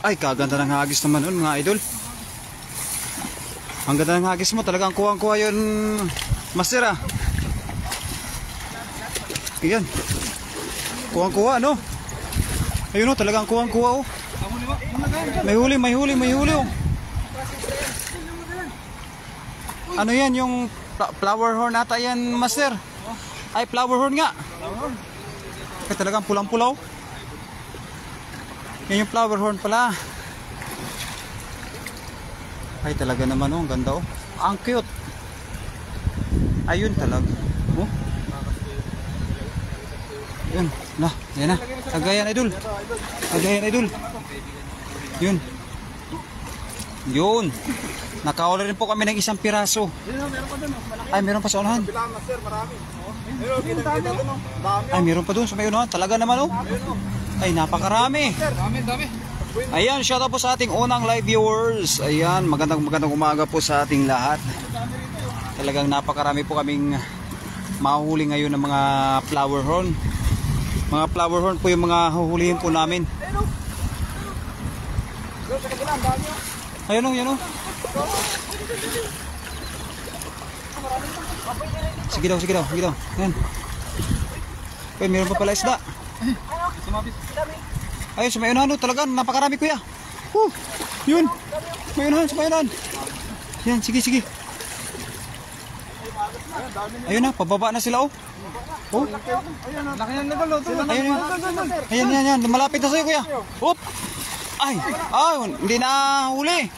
Ay, kaganda ng hagis naman nun mga idol. Ang ganda ng hagis mo, talagang kuwang-kuha yun, master ah. Ayan. Kuwang-kuha, no? Ayun o, talagang kuwang-kuha oh. May huli, may huli, may huli oh. Ano yan, yung flower horn ata yan, master? Ay, flower horn nga. Ay, talagang pulang-pulaw. Yan yung flower horn pala. Ay, talaga naman oh, ang ganda oh. Ang cute. Ayun talaga. Oh. Yun, na, yan na. Agayan idol. Agayan idol. Yun. Yun. Nakahuli rin po kami ng isang piraso. Ay, meron pa sa unahan. Ay, meron pa doon sa may unahan. Talaga naman oh. Ay, napakarami. Ayan, shout out po sa ating unang live viewers. Ayan, magandang umaga po sa ating lahat. Talagang napakarami po kaming mahuhuli ngayon ng mga flower horn. Mga flower horn po yung mga huhulihin po namin. Ayun o, yan o. Sige daw, sige daw, sige daw. Ayan. Ay, meron pa pala isda. Ayun, sa mayunahan o, talaga, napakarami kuya. Yun, mayunahan, sa mayunahan. Yan, sige, sige. Ayun na, pababa na sila o. Oh. Ayan, ayan, ayan, malapit na sa'yo kuya. Oop. Ay, hindi na huli.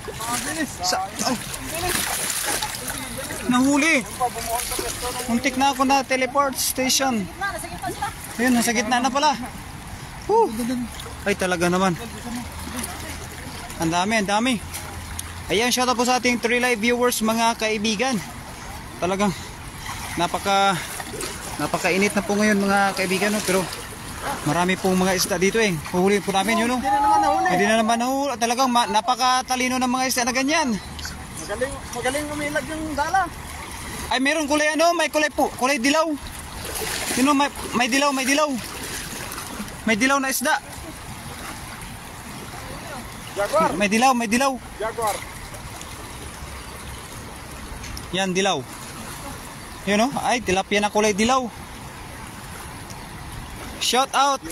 Nahuli. Muntik na ako na teleport station. Ayun, nasa gitna na pala. Ay, talaga naman. Ang dami, ang dami. Ayan, shout out po sa ating 3 live viewers mga kaibigan. Talagang napakainit na po ngayon mga kaibigan, no? Pero marami pong mga isda dito eh. Huhuli po namin yun, no? Hindi na naman nahuli. Talagang napakatalino ng mga isda na ganyan. Magaling umilag yung dala. Ay, meron kulay ano, may kulay po, kulay dilaw. Yun, no, may dilaw, may dilaw. May dilaw na isda. Jaguar. May dilaw, may dilaw. Jaguar. Yan, dilaw. Yun, no? Ay, tilapia na kulay dilaw. Shout out.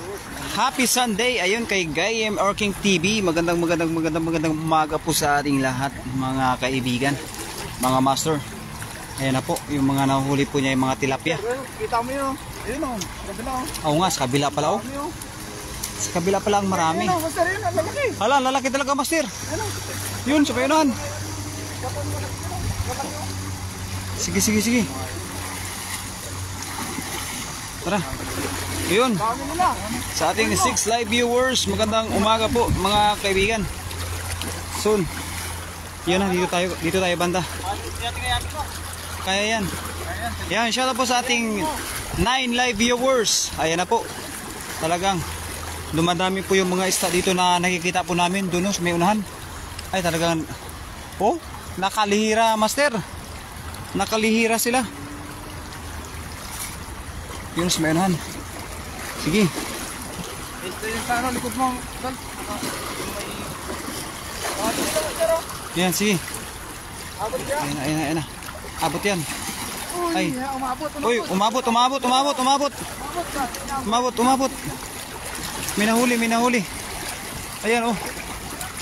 Happy Sunday. Ayun kay Gayem Orking TV. Magandang umaga po sa ating lahat, mga kaibigan, mga master. Ayan na po, yung mga nahuli po niya, yung mga tilapia. Kita mo yun. Ayun o, sa kabila o. Oo nga, sa kabila pala o. Sa kabila pala ang marami. Ayun o, master yun, ang lalaki. Hala, lalaki talaga master. Yun, sa payunahan. Sige, sige, sige. Tara. Yun. Sa ating 6 live viewers, magandang umaga po mga kaibigan. Soon. Yan na, dito tayo banda. Kaya yan. Yan, shout out po sa ating 9 live viewers. Ayan na po. Talagang dumadami po yung mga isda dito na nakikita po namin doon sa may unahan. Ay, talagang nakalihira master. Nakalihira sila. Yun sa may unahan. Sige. Yan, sige. Ayan na. Abot yan. Ay. Uy, umabot. May nahuli. Ayan, oh.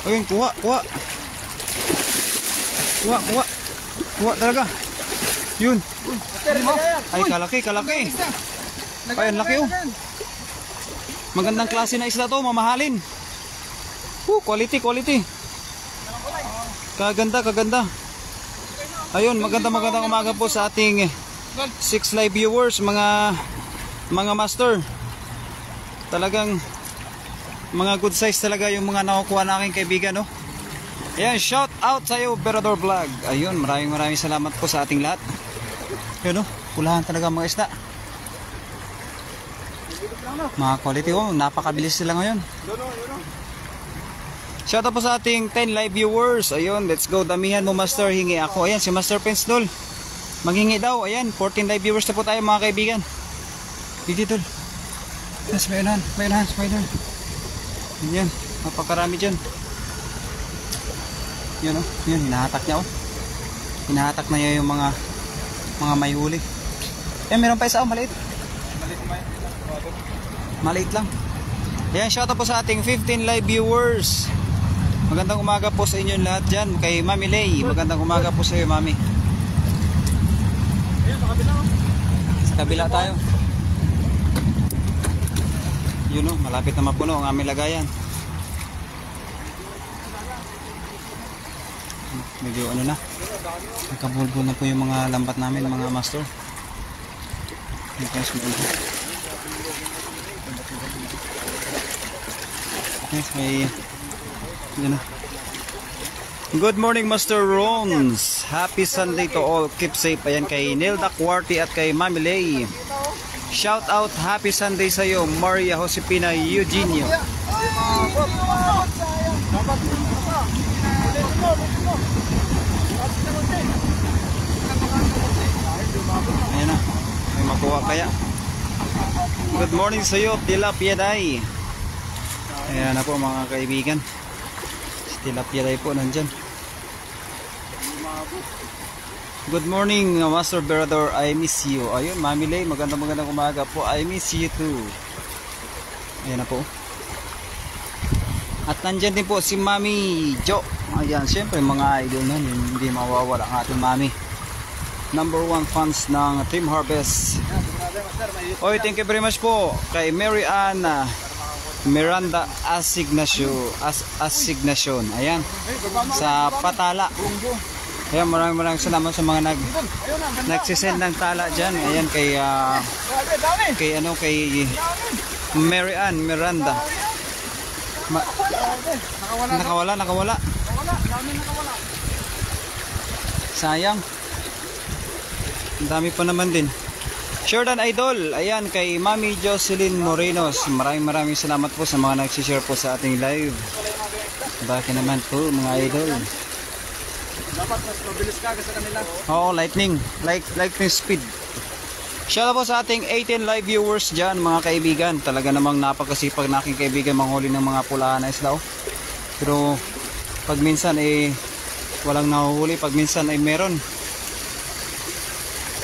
Ayun, kuha. Kuha talaga. Yun. Ay, kalaki. Ay, ang laki, oh. Magandang klase na isda to, mamahalin. Quality. Kaganda. Ayun, magandang umaga po sa ating 6 live viewers, mga master. Talagang mga good size talaga yung mga nakukuha na aking kaibigan, no? Ayan, shout out sa iyo, Berador Vlog. Ayun, maraming salamat po sa ating lahat. Yun, no? Pulahan talaga mga isda. Mga quality, napakabilis sila ngayon. Shout out po sa ating 10 live viewers. Ayun, let's go. Damihan mo master, hingi ako. Ayan, si Master Prince Dol. Manghingi daw. Ayan, 14 live viewers na po tayo mga kaibigan. Dito, Dol. Yes, may unahan. Ayan, napakarami dyan. Yun oh, yun, hinahatak niya oh. Hinahatak na niya yung mga may huli. Meron pa isa oh, maliit. Maliit lang. Ayan, shoutout po sa ating 15 live viewers. Magandang umaga po sa inyo lahat dyan. Kay Mami Lay, magandang umaga po sa iyo, Mami. Ayun, sa kabila. Sa kabila tayo. Yun o, malapit na mapuno ang aming lagayan. Medyo ano na, nagkabulbul na po yung mga lambat namin, mga master. Yes, may yun na. Good morning, Master Rons. Happy Sunday to all. Keep safe. Ayan kay Nilda Quarty at kay Mami Lay. Shout out, happy Sunday sa iyo, Maria Josepina Eugenio. Ayan na, may makuha kaya. Good morning sa iyo, Tilapia Day. Ayan na po mga kaibigan. Tilapia Day po nandyan. Good morning, Master Berador. I miss you. Ayun, Mami Lay, magandang umaga po. I miss you too. Ayan na po. At nandyan din po si Mami Jo. Ayan, syempre mga idol na, hindi mawawala ang ating Mami. Number 1 fans ng Team Harvest. Oy, thank you very much po kay Mary Ann Miranda Asignation. Ayan, sa Patala. Ayan, maraming salamat sa mga nagsisend ng tala dyan. Ayan, kay Mary Ann Miranda. Nakawala. Sayang. Ang dami pa naman din. Jordan Idol, ayan kay Mami Jocelyn Morenos. Maraming salamat po sa mga nagsishare po sa ating live. Bakit naman po mga idol? Dapat mas mabilis ka sa kanila. Oo, lightning speed. Shoutout po sa ating 18 live viewers dyan mga kaibigan. Talaga namang napakasipag na aking kaibigan manghuli ng mga pulahan na isla. Pero pag minsan walang nahuhuli, pag minsan meron.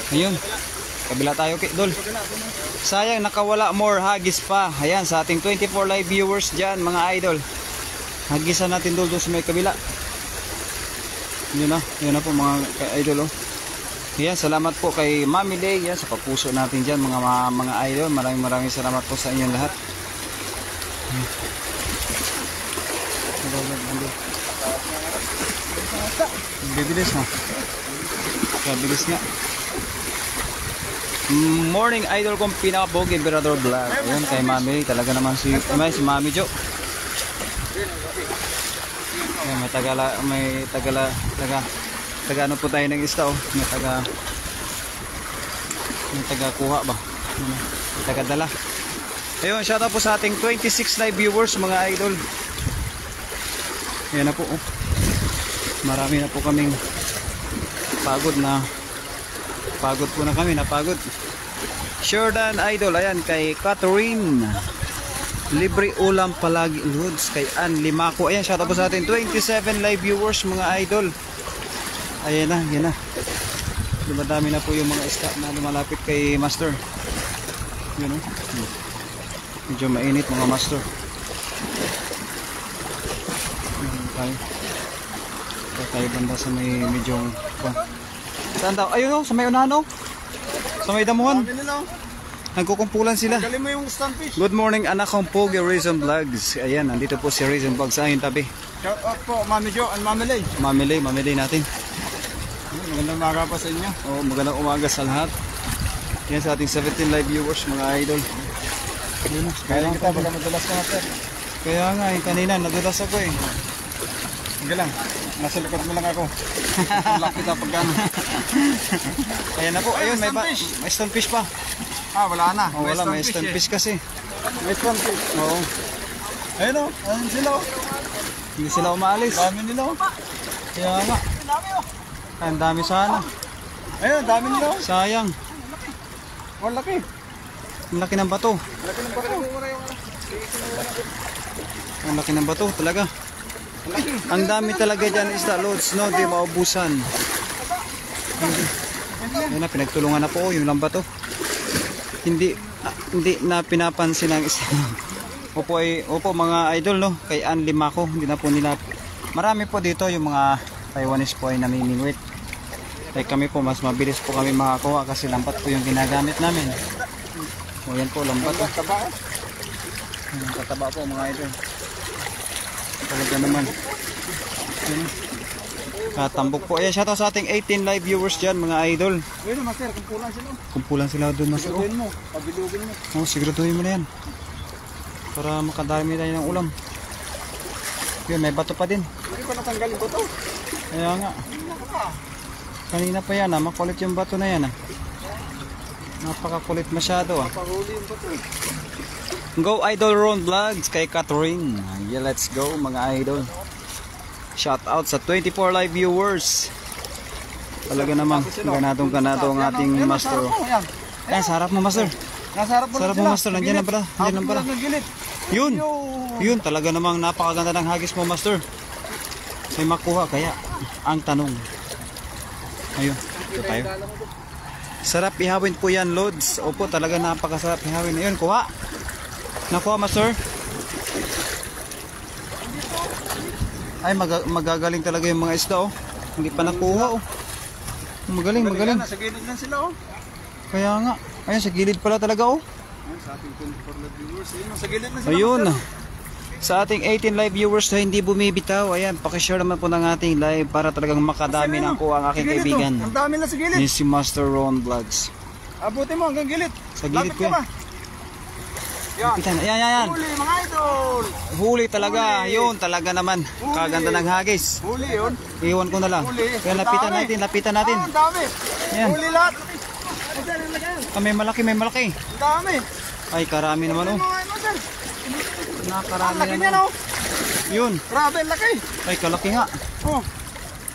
Ayun, kabila tayo Dol. Sayang nakawala, more hagis pa. Ayan, sa ating 24 live viewers dyan mga idol. Hagisan natin doon sa may kabila. Yun na po mga idol oh. Yan, salamat po kay Mami Lay yan, sa papuso natin dyan mga idol. Maraming salamat po sa inyong lahat. Bibilis na. Bibilis nga. Morning idol kong pinakapogi Berador Vlog. Ayan kay Mami Lay, talaga naman si Mami Jo. Ayan, may taga ano po tayo ng isda oh. May taga kuha ba? May taga dala. Ayun, shout out po sa ating 26 live viewers mga idol. Ayan na po oh. Marami na po kaming pagod po na kami, napagod. Jordan Idol, ayan kay Catherine. Libre ulam palagi Lods, kay Ann Limaco. Ayan, shout out po sa ating 27 live viewers mga idol. Ayan na, yan na. Dumadami na po yung mga isda na lumalapit kay Master. Yun o. Medyo mainit mga Master. Tayo banda sa may medyo saan daw? Ayun o, sa may unahan o. Sa may damuhan. Nagkukumpulan sila. Galing mo yung standfish. Good morning anak kong Pogi Reason Vlogs. Ayan, nandito po si Reason Vlogs sa aking tabi. Shout out po Mami Jo and Mami Lay. Mami Lay natin. Magandang umaga pa sa inyo. Oh, magandang umaga sa lahat. Yan sa ating 17 live viewers mga idol. Kaya kita pagka madalas ka natin. Kaya nga kanina nadulas ako eh. Sige lang. Nasa likod mo lang ako. Tulak kita pagkano. Ayan na po. Ayun, may stonefish pa. Wala na. Oh, wala, may stonefish kasi. May stonefish. Oo. Ayun o. Ayun sila o. Hindi sila umaalis. Dami nila o. Kaya nga. Ang dami sana. Ayun, dami nila o. Sayang. Ang laki. Ang laki ng bato. Laki ng bato. Ang laki ng bato talaga. Ang dami talaga dyan isda, loads, no? Di maubusan. Ayun na, pinagtulungan na po yung lambat, oh. Hindi na pinapansin ang isda. Opo mga idol, no? Kay Ann Limako, hindi na po nila. Marami po dito yung mga Taiwanese po ay namimingwit. Kaya kami po, mas mabilis po kami makakuha kasi lambat po yung ginagamit namin. O yan po, lambat. Kataba po mga idol. Talaga naman. Katambok po. Ayan, shoutout sa ating 18 live viewers dyan mga idol. Ayun master, kumpulan sila. Kumpulan sila doon master. Siguraduhin mo, pabilugin mo. Oo, siguraduhin mo na yan. Para makadami tayo ng ulam. Yun, may bato pa din. Hindi pa natanggalin ko to. Kaya nga. Kanina pa yan, makulit yung bato na yan. Napakakulit masyado. Pahuli yung bato. Go Idol Ron Vlogs kay Catherine. Yeah, let's go mga idol. Shout out sa 24 live viewers. Talaga namang ganadong ang ating master. Ayan, sa harap mo master. Nasa harap mo Sarap mo master, nandiyan na pala. Nandiyan na pala. Yun. Yun, talaga namang napakaganda ng hagis mo master. May makuha kaya ang tanong. Ayun, ito tayo. Sarap ihawin po yan, loads. Opo, talaga napakasarap ihawin. Ayun, kuha. Nakuha master. Ay, magagaling talaga yung mga isda, oh. Hindi pa nakuha, oh. Magaling. Nasa gilid lang sila, oh. Kaya nga. Ayun, sa gilid pala talaga, oh. Sa ating 24 live viewers, ayun, nasa gilid na sila. Ayun. master. Sa ating 18 live viewers na hindi bumibitaw, ayan, pakishare naman po ng ating live para talagang makadami ng kuha ang aking Sa gilid, kaibigan. oh. Ang dami na sa gilid. Ni si Master Ron Vlogs. Abutin mo hanggang gilid. Sa gilid Lapit ko ka ba? Yan. Ayan. Huli mga idol. Huli talaga. Huli. Yun, talaga naman. Huli. Kaganda ng hagis. Huli yun. Iwan ko na lang. Huli. Kaya lapitan natin. Ah, ang dami. Yan. Huli lahat. Ah, may malaki. Ang dami. Ay, karami naman, oh. Mga idol. Ang Nakarami laki niya, naman. no? Yun. Grabe, ang laki. Ay, kalaki nga. Oh.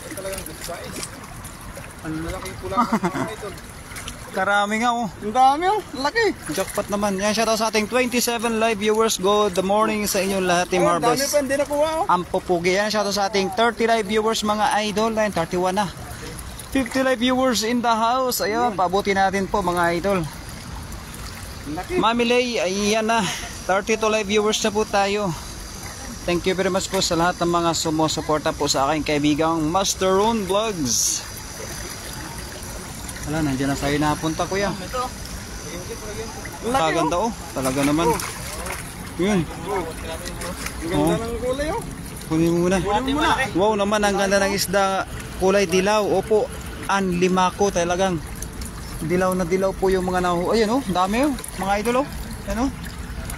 Talagang good size. Ang laki pula mga idol. Karami nga, oh. Ang dami, oh. Ang laki. Jackpot naman. Yan, shoutout sa ating 27 live viewers. Good morning sa inyong lahat, Team Ang dami Harvest. pa, hindi nakuha, oh. Ang pupugi. Yan, shoutout sa ating 30 live viewers, mga idol. Ayun, 31 na. 50 live viewers in the house. Ayun, pabuti natin po, mga idol. Ang laki. Mami Lay, ayan na. 32 live viewers na po tayo. Thank you very much po sa lahat ng mga sumusuporta po sa aking kaibigang Master Ron Vlogs. Wala, nandiyan na tayo napunta, kuya. Ito. Ang laki, Kaganda, oh. Talaga naman. Yun. Ang ganda ng kulay, oh. Kunin mo muna. Kunin mo muna. Wow naman, ang ganda ng isda. Kulay dilaw. Opo, Ann Limako talagang. Dilaw na dilaw po yung mga nahu. Ayun, oh. Dami, oh. Mga idol, oh. Yan, oh.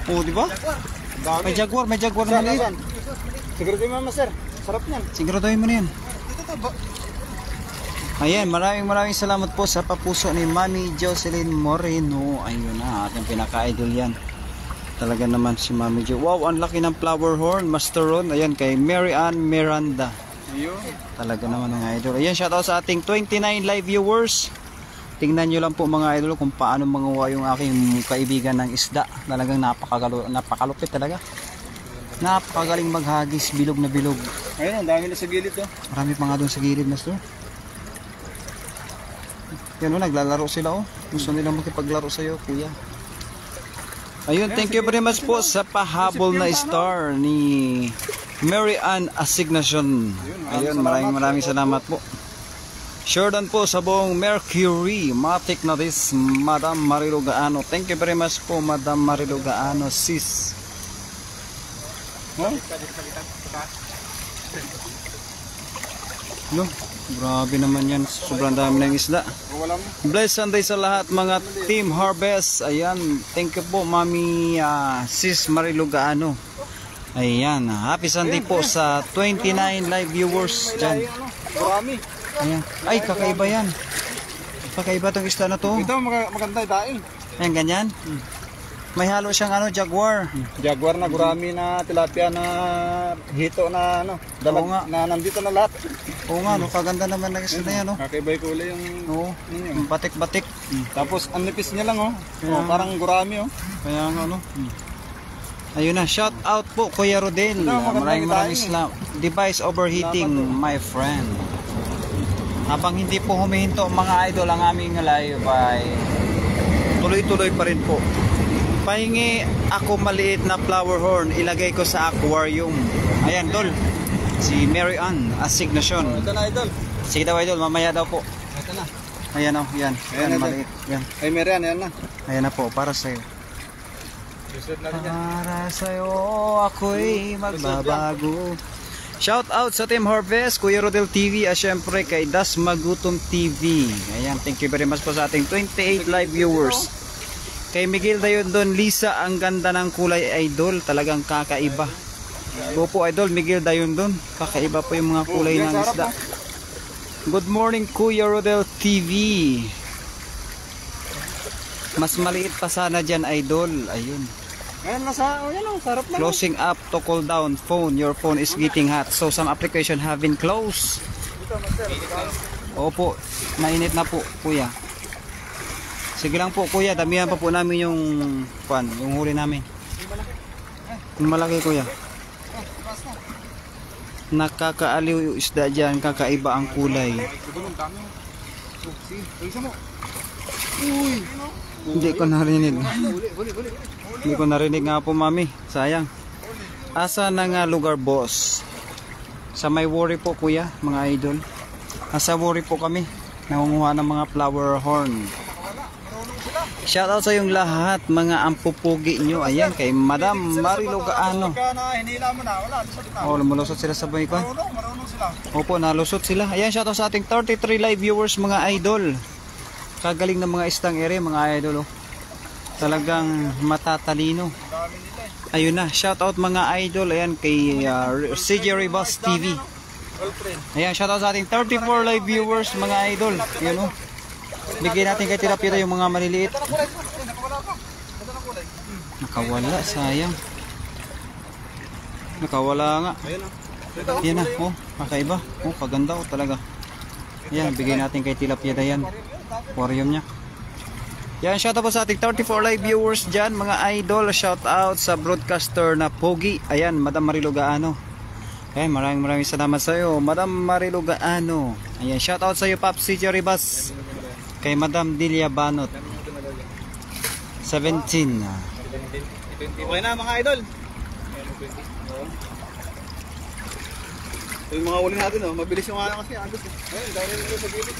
Oh, di ba? Dami. May jaguar na maliit. Siguro din mama, sir. Sarap niyan. Siguraduhin mo na yan. Ayan, maraming salamat po sa papuso ni Mami Jocelyn Moreno. Ayun na, ating pinaka-idol yan. Talaga naman si Mami Jo. Wow, ang laki ng flower horn, Master Ron. Ayan, kay Mary Ann Miranda. Ayun. Talaga naman mga idol. Ayan, shoutout sa ating 29 live viewers. Tingnan nyo lang po mga idol kung paano manguha yung aking kaibigan ng isda. Talagang napakalupit talaga. Napakagaling maghagis, bilog na bilog. Ayun, ang dami na sa gilid, oh. Marami pa nga doon sa gilid, Master. Yan o, naglalaro sila, oh. Gusto nilang makipaglaro sa'yo, kuya. Ayun, thank you very much po sa pahabol na star ni Mary Ann Asignacion. Ayun, maraming salamat po. Sure done po sa buong Mercury, Matic na this, Madam Marilo Gaano. Thank you very much po, Madam Marilo Gaano, sis. Oh? No, grabe naman yan. Sobrang dami ng isda. Wala mo. Blessed Sunday sa lahat mga Team Harvest. Ayan, thank you po Mami Sis Marilo Gaano. Ayan, happy Sunday po sa 29 live viewers dyan. Marami. Ayan. Ay, kakaiba yan. Kakaiba tong isda na to. Ito, maganda yung daing. Ayan, ganyan. May halo siyang jaguar. Jaguar na gurami na tilapia na hito na dalag Oo nga. na nandito na lahat. Oo nga, no, kaganda naman ng isda na yan, no. Kakaiba yung kulay yung Oo, batik-batik. tapos ang nipis niya lang, oh. Kaya- Oh, parang gurami, oh. Kaya nga, no. Ayun na, shout out po Kuya Rodel. Maraming device overheating, my friend. Habang hindi po humihinto mga idol ang aming live ay tuloy-tuloy pa rin po. Pahingi ako maliit na flower horn, ilagay ko sa aquarium. Ayan Dol, si Mary Ann Asignacion. Ito na idol. Sige daw idol, mamaya daw po. Ito na. Ayan o, yan. Ayan, maliit. Yan. Ay Merian, yan na. Ayan na po, para sa'yo. Susunod natin yan. Para sa'yo, ako'y magbabago. Shout out sa Team Harvest, Kuya Rodel TV, at syempre kay Das Magutom TV. Ayan, thank you very much po sa ating 28 live viewers. Kay Miguel Dayon Don Lisa, ang ganda ng kulay idol, talagang kakaiba. Opo idol, Miguel Dayon Don, kakaiba po yung mga kulay ng isda. Good morning Kuya Rodel TV. Mas maliit pa sana dyan idol. Ayun. Ayan, nasa, oh yan o, sarap lang. Closing up to cool down phone. Your phone is getting hot. So some application have been closed. Opo, mainit na po kuya. Sige lang po kuya, damihan pa po namin yung yung huli namin. Yung malaki kuya. Nakakaaliw yung isda dyan, kakaiba ang kulay. Hindi ko narinig. Hindi ko narinig nga po mami, sayang. Asa na nga lugar boss? Sa may worry po kuya, mga idol. Nasa worry po kami, nangunguha ng mga flower horn. Shoutout sa yung lahat, mga ampupugi nyo. Ayan, kay Madam Marilo Gaano. Hinila mo na, wala, lusot na. Oh, lumusot sila sa bay ko. Marunong sila. Opo, nalusot sila. Ayan, shoutout sa ating 33 live viewers mga idol. Kagaling ng mga istang ere mga idol. Oh. Talagang matatalino. Ayun na, shoutout mga idol. Ayan, kay CJ Ribas TV. Ayan, shoutout sa ating 34 live viewers mga idol. Ayan o. Bigyan natin kay Tilapia yung mga maliliit. Nakawala, sayang. Nakawala nga. Yan na, oh, kakaiba. Oh, kaganda oh, talaga. Yan, bigyan natin kay Tilapia yan. Aquarium niya. Yan, shout out po sa ating 34 live viewers dyan, mga idol. Shout out sa broadcaster na Pogi. Ayan, Madam Marilo Gaano. Ayan, maraming salamat sa iyo, Madam Marilo Gaano. Ayan, shout out sa iyo, Pop CJ Ribas. Kay Madam Dilia Banot. 17. Okay na mga idol. Yung mga uli natin, oh, mabilis yung ano kasi. Ayun, dahil nito sa gilid.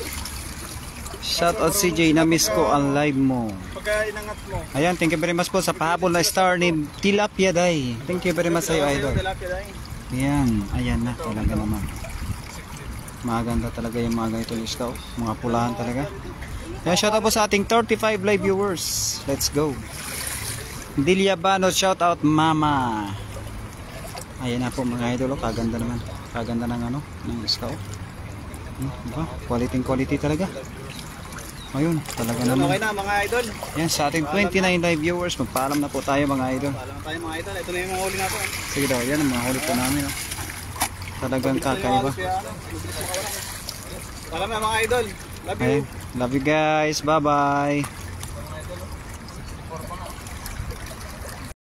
Shout out CJ, na-miss ko ang live mo. Pagka inangat mo. Ayan, thank you very much po sa pahabol na star ni Tilapia Day. Thank you very much sa iyo, idol. Ayan, ayan na talaga naman. Maganda talaga yung mga ganito listaw. Mga pulahan talaga. Ayan, shout out po sa ating 35 live viewers. Let's go. Dilia Banot, shout out mama. Ayan na po mga idol, kaganda naman. Kaganda ng ano, ng listaw. Diba? Quality talaga. Ayun, talaga naman. Okay na mga idol. Yan, sa ating 29 live viewers, magpaalam na po tayo mga idol. Paalam tayo mga idol. Ito na yung mga huli natin. Sige daw, yan ang mga huli po namin. Oh. Talagang kakaiba. Paalam na mga idol. Love you. Love you guys. Bye-bye.